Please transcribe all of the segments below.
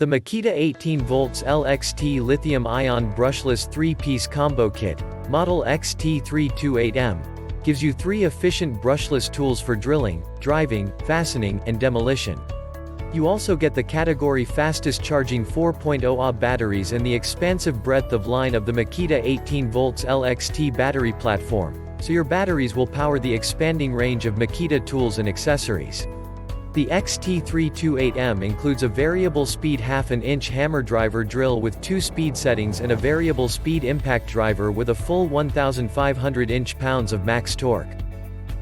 The Makita 18V LXT Lithium-Ion Brushless 3-piece combo kit, model XT328M, gives you 3 efficient brushless tools for drilling, driving, fastening, and demolition. You also get the category fastest charging 4.0 Ah batteries and the expansive breadth of line of the Makita 18V LXT battery platform, so your batteries will power the expanding range of Makita tools and accessories. The XT328M includes a variable speed 1/2 inch hammer driver drill with 2 speed settings and a variable speed impact driver with a full 1,500 inch-pounds of max torque.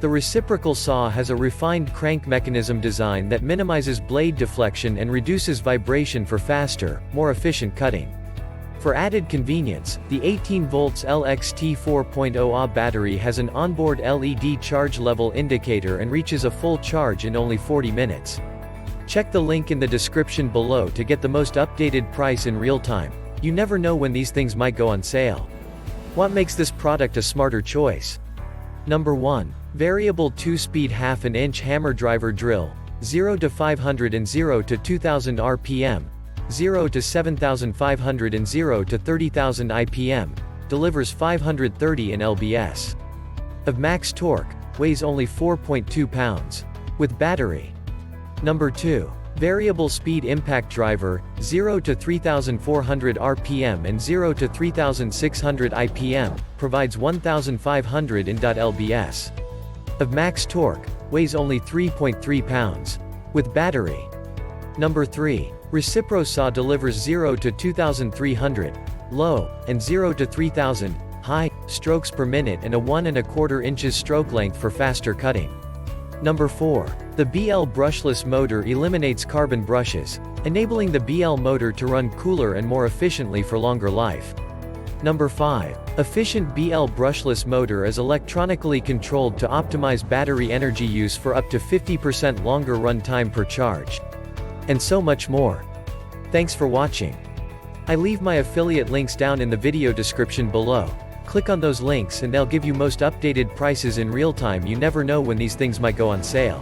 The reciprocal saw has a refined crank mechanism design that minimizes blade deflection and reduces vibration for faster, more efficient cutting. For added convenience, the 18V LXT 4.0 Ah battery has an onboard L.E.D charge level indicator and reaches a full charge in only 40 minutes. Check the link in the description below to get the most updated price in real time. You never know when these things might go on sale. What makes this product a smarter choice? Number 1. Variable 2-speed 1/2 inch hammer driver drill, 0 to 500 and 0 to 2000 RPM. 0 to 7,500 and 0 to 30,000 IPM, delivers 530 in lbs. Of max torque, weighs only 4.2 pounds. With battery. Number 2. Variable speed impact driver, 0 to 3,400 RPM and 0 to 3,600 IPM, provides 1,500 in lbs. Of max torque, weighs only 3.3 pounds. With battery. Number 3. Recipro saw delivers 0 to 2,300, low, and 0 to 3,000, high, strokes per minute and a 1¼ inches stroke length for faster cutting. Number 4. The BL brushless motor eliminates carbon brushes, enabling the BL motor to run cooler and more efficiently for longer life. Number 5. Efficient BL brushless motor is electronically controlled to optimize battery energy use for up to 50% longer run time per charge. And so much more. Thanks for watching. I leave my affiliate links down in the video description below. Click on those links and they'll give you most updated prices in real time. You never know when these things might go on sale.